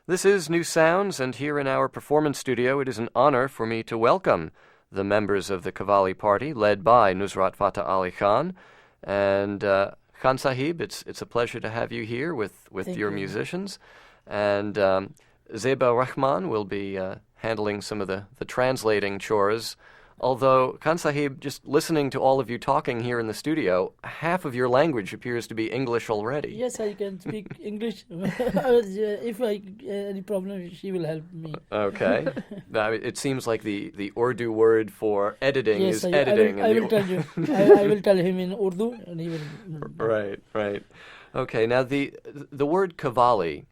This is New Sounds, and here in our performance studio, it is an honor for me to welcome the members of the Qawwali Party, led by Nusrat Fateh Ali Khan. And Khan Sahib, it's a pleasure to have you here with your musicians. And Zeba Rahman will be handling some of the translating chores. Although, Khan Sahib, just listening to all of you talking here in the studio, half of your language appears to be English already. Yes, I can speak English. If I any problem, she will help me. Okay. It seems like the Urdu word for editing is editing. I will tell you. I will tell him in Urdu, and he will. Right. Okay. Now the word Qawwali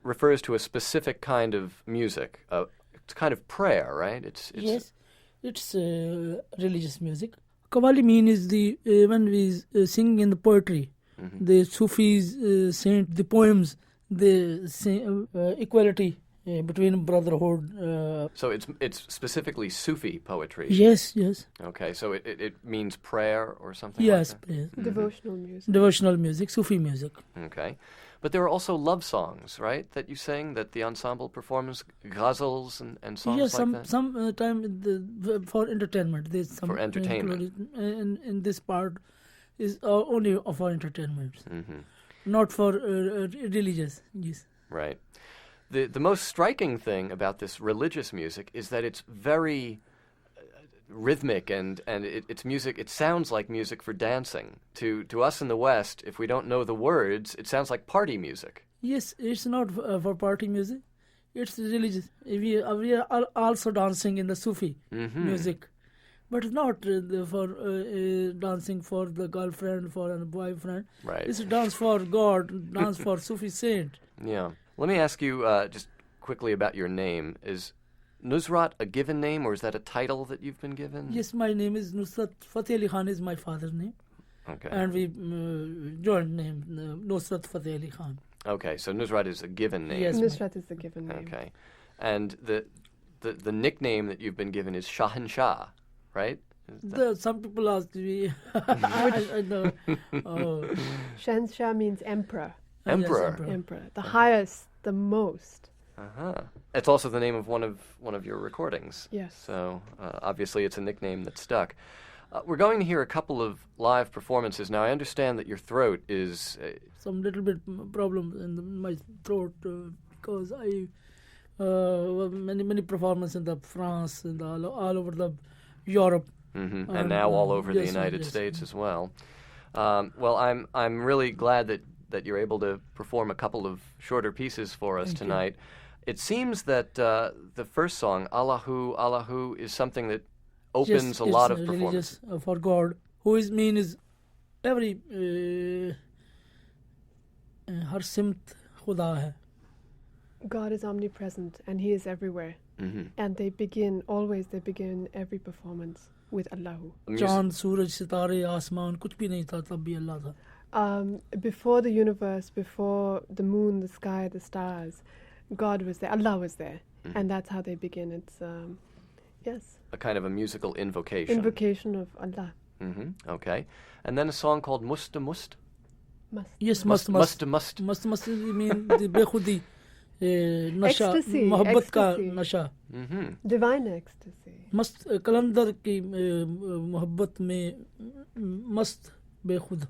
refers to a specific kind of music. It's kind of prayer, right? Yes. It's religious music. Qawwali mean is the when we sing in the poetry, the Sufis saint the poems, the equality between brotherhood. So it's specifically Sufi poetry. Yes. Okay, so it means prayer or something. Yes, like that? prayer. Devotional music, Sufi music. Okay. But there are also love songs, right, that you sing, that the ensemble performs, ghazals and songs like that? Yes, some time for entertainment. There's some for entertainment. In this part is only for entertainment, not for religious. Yes. Right. The most striking thing about this religious music is that it's very rhythmic and it's music. It sounds like music for dancing. To us in the West, if we don't know the words, it sounds like party music. Yes, it's not for party music. It's religious. We are also dancing in the Sufi music, but not for dancing for the girlfriend, for a boyfriend. Right. It's dance for God, dance for Sufi saint. Yeah. Let me ask you just quickly about your name. Is Nusrat a given name, or is that a title that you've been given? Yes, my name is Nusrat Fateh Ali Khan is my father's name. Okay. And we joint name, Nusrat Fateh Ali Khan. Okay, so Nusrat is a given name. Yes, Nusrat is the given name. Okay. And the nickname that you've been given is Shahanshah, right? Some people ask me. I know. Shahanshah means emperor. Emperor. Yes, Emperor. The highest, the most. It's also the name of one of your recordings. Yes. So obviously it's a nickname that stuck. We're going to hear a couple of live performances. Now I understand that your throat is... some little bit problem in my throat because I many performances in the France and all over the Europe. And now all over the United States as well. Well, I'm really glad that you're able to perform a couple of shorter pieces for us tonight. It seems that the first song, Allahu, Allahu, is something that opens a lot of performance. Religious for God, who is mean is every har simt khuda hai. God is omnipresent and He is everywhere. And they begin every performance with Allahu. Chand, suraj, sitare, asman, kuch bhi nahi tha, tab bhi Allah tha. Before the universe, before the moon, the sky, the stars, God was there, Allah was there. And that's how they begin. It's, yes. A kind of a musical invocation. Invocation of Allah. Okay. And then a song called Musta Must? Must. Yes, must. Must mean the bekhudi, nasha, Ecstasy, mohabbat ka ecstasy. nasha. Divine ecstasy. Must, kalandar ki mohabbat mein mast bekhud.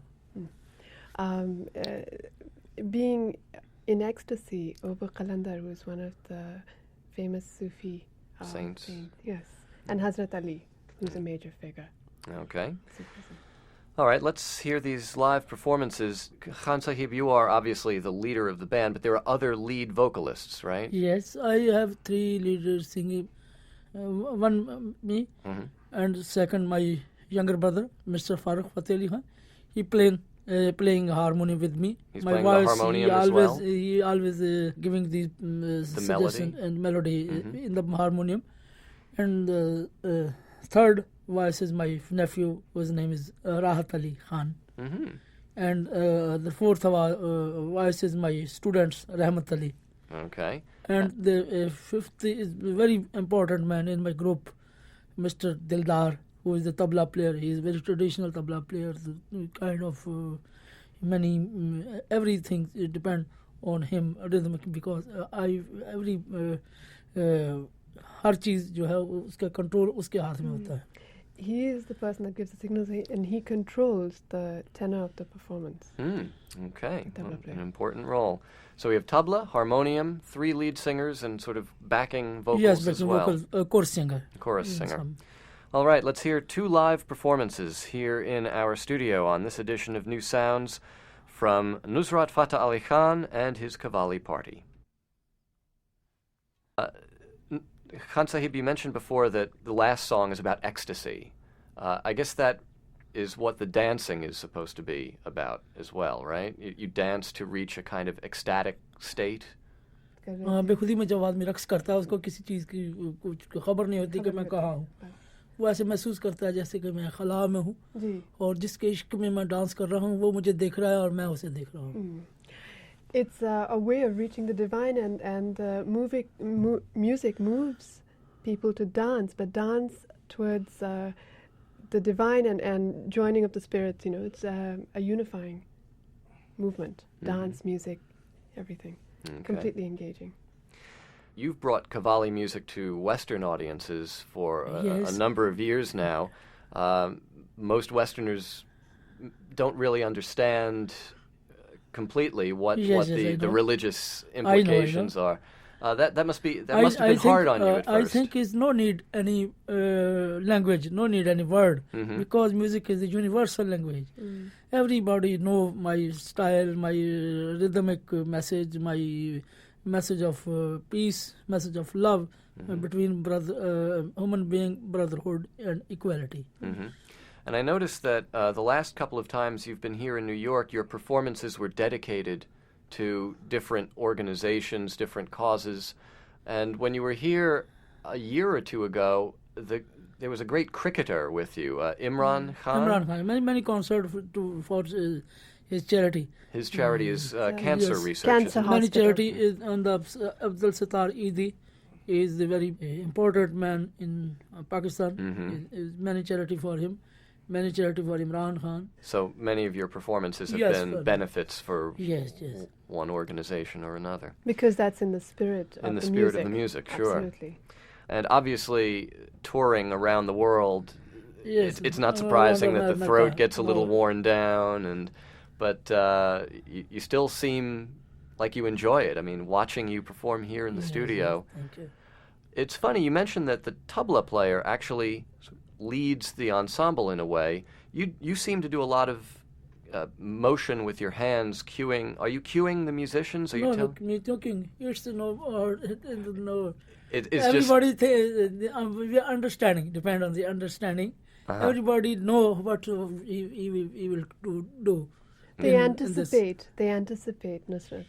Being in ecstasy over Qalandar, who is one of the famous Sufi saints. Yes. And Hazrat Ali, who's a major figure. Okay. Sufism. All right, let's hear these live performances. Khan Sahib, you are obviously the leader of the band, but there are other lead vocalists, right? Yes, I have 3 leaders singing. One me, and second my younger brother, Mr. Farooq Fateh Ali Khan. He playing harmonium with me. He's my playing voice, the harmonium as well? He always giving the suggestion melody? and melody in the harmonium. And the third voice is my nephew, whose name is Rahat Ali Khan. And the fourth voice is my students, Rahmat Ali. Okay. And the fifth is a very important man in my group, Mr. Dildar, who is the tabla player. He is very traditional tabla player, kind of many, everything depend on him rhythmic because हर चीज़ जो है उसका control उसके हाथ में होता है. He is the person that gives the signals, and he controls the tenor of the performance. Okay, an important role. So we have tabla, harmonium, 3 lead singers, and sort of backing vocals yes, as well. Yes, vocals, chorus singer. Chorus singer. All right, let's hear 2 live performances here in our studio on this edition of New Sounds from Nusrat Fateh Ali Khan and his Qawwali party. Khan Sahib, you mentioned before that the last song is about ecstasy. I guess that is what the dancing is supposed to be about as well, right? You dance to reach a kind of ecstatic state. बेखुदी में जब आदमी रक्स करता है उसको किसी चीज़ की कुछ खबर नहीं होती कि मैं कहाँ हूँ. वो ऐसे महसूस करता है जैसे कि मैं खला में हूँ और जिसके इश्क में मैं डांस कर रहा हूँ वो मुझे देख रहा है और मैं उसे देख रहा हूँ. It's a way of reaching the divine, and music moves people to dance, but dance towards the divine and joining of the spirits. You know, it's a unifying movement. Dance, music, everything. Okay. Completely engaging. You've brought Qawwali music to Western audiences for a number of years now. Most Westerners don't really understand completely what the religious implications are. That must have been hard on you at first. I think is no need any language, no need any word, because music is a universal language. Everybody know my style, my rhythmic message, my message of peace, message of love between human being, brotherhood and equality. And I noticed that the last couple of times you've been here in New York, your performances were dedicated to different organizations, different causes. And when you were here a year or 2 ago, there was a great cricketer with you, Imran Khan. Imran Khan, many concerts for his charity. His charity is cancer research. Cancer many charity is on the Abdul Sattar Eidi. He is the very important man in Pakistan. Is many charity for him. Many charity for Imran Khan. So many of your performances have been benefits for yes. one organization or another. Because that's in the spirit of the music. In the spirit of the music, sure. Absolutely. And obviously, touring around the world, it's not surprising that the throat gets a little worn down, but you still seem like you enjoy it. I mean, watching you perform here in the studio. Thank you. It's funny, you mentioned that the tabla player actually leads the ensemble in a way. You seem to do a lot of motion with your hands, cueing. Are you cueing the musicians? Are no, me talking. It's no. Everybody we are understanding. Depend on the understanding. Everybody know what he will do. They anticipate. They anticipate, Nusrat.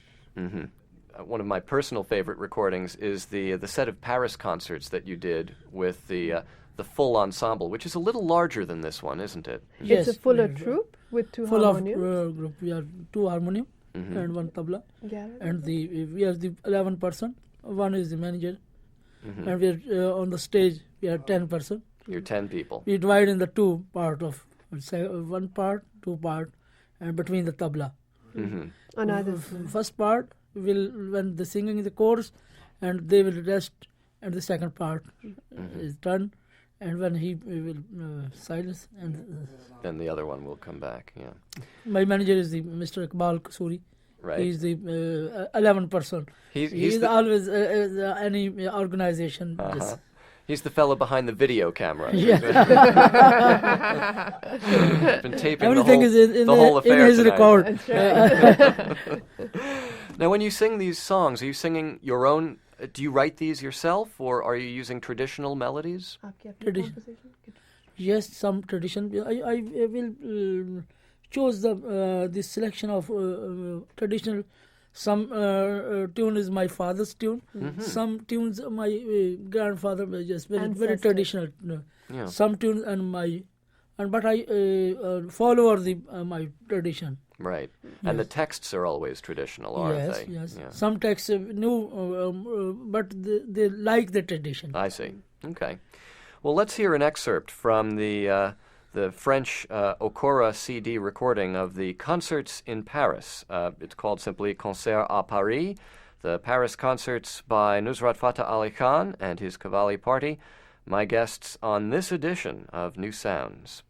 One of my personal favorite recordings is the set of Paris concerts that you did with the full ensemble, which is a little larger than this one, isn't it? Yes, it's a fuller troupe with 2 harmoniums. Full of group. We are 2 harmonium and 1 tabla. Yeah. And we are the 11 person. 1 is the manager. And we are on the stage. We are 10 person. You're 10 people. We divide in the 2 part of 1 part, 2 part, and between the tabla. First part when the singing is the chorus, and they will rest, and the second part is done. And when he will silence, and then the other one will come back. Yeah. My manager is the Mr. Iqbal Kasuri. Right. He's the 11 person. He's always any organization. He's the fellow behind the video camera. Yeah. Been taping everything the whole affair in his tonight. record. That's right. Now, when you sing these songs, are you singing your own? Do you write these yourself, or are you using traditional melodies? Tradition. Yes, some tradition. I will choose the selection of traditional. Some tune is my father's tune. Some tunes my grandfather just very traditional. Some tunes but I follow my tradition. Right, and the texts are always traditional, aren't they? Yes. Yeah. Some texts new, but they like the tradition. I see. Okay. Well, let's hear an excerpt from the the French Okora CD recording of the concerts in Paris. It's called simply Concerts à Paris, the Paris concerts by Nusrat Fateh Ali Khan and his Qawwali Party, my guests on this edition of New Sounds.